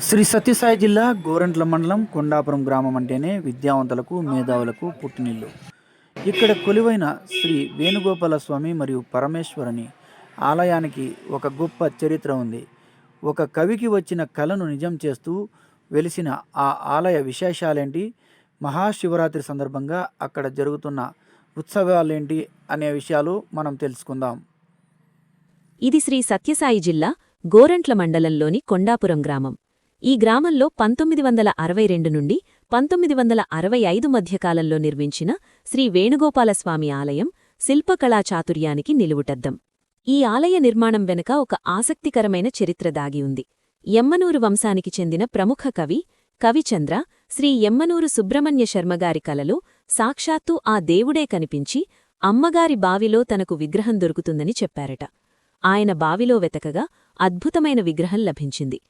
శ్రీ సత్యసాయి జిల్లా గోరంట్ల మండలం కొండాపురం గ్రామం అంటేనే విద్యావంతులకు మేధావులకు పుట్టినిల్లు. ఇక్కడ కొలువైన శ్రీ వేణుగోపాల స్వామి మరియు పరమేశ్వరుని ఆలయానికి ఒక గొప్ప చరిత్ర ఉంది. ఒక కవికి వచ్చిన కలను నిజం చేస్తూ వెలిసిన ఆ ఆలయ విశేషాలేంటి, మహాశివరాత్రి సందర్భంగా అక్కడ జరుగుతున్న ఉత్సవాలేంటి అనే విషయాలు మనం తెలుసుకుందాం. ఇది శ్రీ సత్యసాయి జిల్లా గోరంట్ల మండలంలోని కొండాపురం గ్రామం. ఈ గ్రామంలో 1962 నుండి 1965 మధ్యకాలంలో నిర్మించిన శ్రీ వేణుగోపాలస్వామి ఆలయం శిల్పకళా చాతుర్యానికి నిలువుటద్దం. ఈ ఆలయ నిర్మాణం వెనుక ఒక ఆసక్తికరమైన చరిత్ర దాగి ఉంది. ఎమ్మనూరు వంశానికి చెందిన ప్రముఖ కవి కవిచంద్ర శ్రీ ఎమ్మనూరు సుబ్రహ్మణ్య శర్మగారి కలలో సాక్షాత్తూ ఆ దేవుడే కనిపించి అమ్మగారి బావిలో తనకు విగ్రహం దొరుకుతుందని చెప్పారట. ఆయన బావిలో వెతకగా అద్భుతమైన విగ్రహం లభించింది.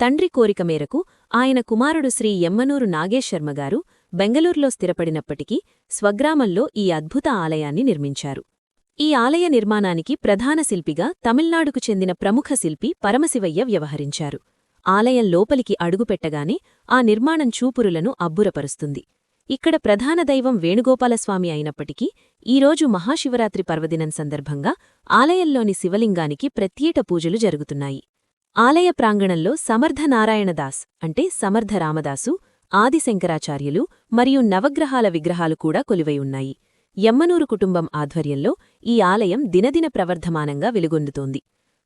తండ్రి కోరిక మేరకు ఆయన కుమారుడు శ్రీ ఎమ్మనూరు నాగేశర్మగారు బెంగళూరులో స్థిరపడినప్పటికీ స్వగ్రామంలో ఈ అద్భుత ఆలయాన్ని నిర్మించారు. ఈ ఆలయ నిర్మాణానికి ప్రధాన శిల్పిగా తమిళనాడుకు చెందిన ప్రముఖ శిల్పి పరమశివయ్య వ్యవహరించారు. ఆలయం లోపలికి అడుగుపెట్టగానే ఆ నిర్మాణం చూపురులను అబ్బురపరుస్తుంది. ఇక్కడ ప్రధాన దైవం వేణుగోపాలస్వామి అయినప్పటికీ ఈరోజు మహాశివరాత్రి పర్వదినం సందర్భంగా ఆలయంలోని శివలింగానికి ప్రత్యేక పూజలు జరుగుతున్నాయి. ఆలయ ప్రాంగణంలో సమర్థ నారాయణదాస్ అంటే సమర్థ రామదాసు, ఆదిశంకరాచార్యులు మరియు నవగ్రహాల విగ్రహాలు కూడా కొలువై ఉన్నాయి. ఎమ్మనూరు కుటుంబం ఆధ్వర్యంలో ఈ ఆలయం దినదిన ప్రవర్ధమానంగా వెలుగొందుతోంది.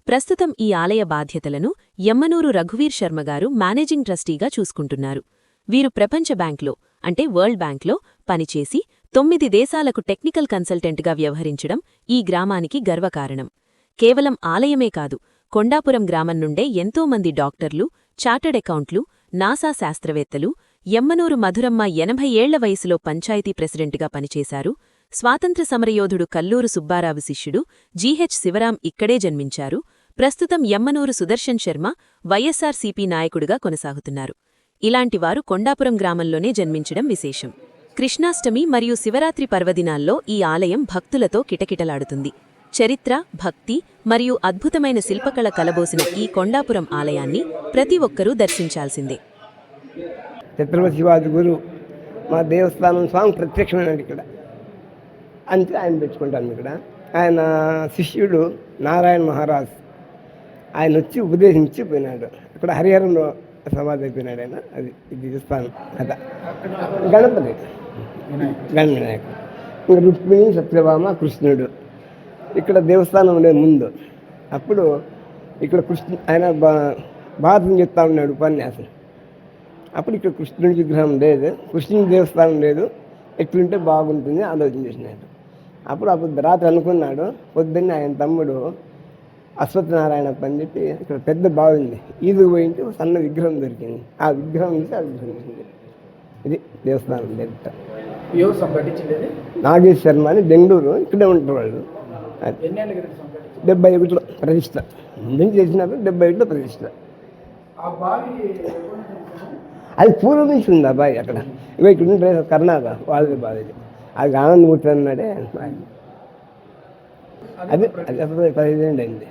ప్రస్తుతం ఈ ఆలయ బాధ్యతలను ఎమ్మనూరు రఘువీర్ శర్మగారు మేనేజింగ్ ట్రస్టీగా చూసుకుంటున్నారు. వీరు ప్రపంచ బ్యాంక్లో అంటే వరల్డ్ బ్యాంక్లో పనిచేసి 9 దేశాలకు టెక్నికల్ కన్సల్టెంట్గా వ్యవహరించడం ఈ గ్రామానికి గర్వకారణం. కేవలం ఆలయమే కాదు, కొండాపురం గ్రామం నుండే ఎంతోమంది డాక్టర్లు, చార్టర్డ్ అకౌంట్లు, నాసా శాస్త్రవేత్తలు, ఎమ్మనూరు మధురమ్మ 80 ఏళ్ల వయసులో పంచాయతీ ప్రెసిడెంట్గా పనిచేశారు. స్వాతంత్ర సమరయోధుడు కల్లూరు సుబ్బారావు శిష్యుడు జీహెచ్ శివరాం ఇక్కడే జన్మించారు. ప్రస్తుతం ఎమ్మనూరు సుదర్శన్ శర్మ వైఎస్సార్సీపీ నాయకుడిగా కొనసాగుతున్నారు. ఇలాంటివారు కొండాపురం గ్రామంలోనే జన్మించడం విశేషం. కృష్ణాష్టమి మరియు శివరాత్రి పర్వదినాల్లో ఈ ఆలయం భక్తులతో కిటకిటలాడుతుంది. చరిత్ర, భక్తి మరియు అద్భుతమైన శిల్పకళ కలబోసిన ఈ కొండాపురం ఆలయాన్ని ప్రతి ఒక్కరూ దర్శించాల్సిందే. ఛత్రపతి శివాజీ గురు మా దేవస్థానం స్వామి ప్రత్యక్షమైనది ఇక్కడ అంతే. ఆయన పెట్టుకుంటాను ఇక్కడ. ఆయన శిష్యుడు నారాయణ మహారాజ్ ఆయన వచ్చి ఉపదేశించి పోయినాడు. ఇక్కడ హరిహరంలో సమాధి అయిపోయినాడు ఆయన. అది ఇది దేవస్థానం కథ. గణపతి గణవినాయకుడు, ఇంకా రుక్మిణి, సత్యభామ, కృష్ణుడు ఇక్కడ దేవస్థానం ఉండే ముందు. అప్పుడు ఇక్కడ ఆయన భారతం చెప్తా ఉన్నాడు ఉపన్యాసం. అప్పుడు ఇక్కడ కృష్ణుడి విగ్రహం లేదు, కృష్ణుడి దేవస్థానం లేదు, ఎట్లుంటే బాగుంటుంది ఆలోచన చేసినాడు. అప్పుడు రాత్రి అనుకున్నాడు. పొద్దున్నే ఆయన తమ్ముడు అశ్వత్థనారాయణప్ప అని చెప్పి ఇక్కడ పెద్ద బాగుంది, ఈదుకు పోయింటే సన్న విగ్రహం దొరికింది. ఆ విగ్రహం నుంచి ఆ విగ్రహం వచ్చింది. ఇది దేవస్థానం డైరెక్ట్. నాగేశ్ శర్మ అని బెంగళూరు, ఇక్కడే ఉంటారు వాళ్ళు. 71లో ప్రతిష్ట నుంచి చేసినారు. 71లో ప్రతిష్ట. అది పూర్వం నుంచి ఉంది ఆ బావి అక్కడ. ఇక ఇక్కడ ఉంటే కర్ణాటక వాళ్ళది బావి. అది ఆనందమూర్తి అన్నాడే అది 15 ఏళ్ళు అయింది.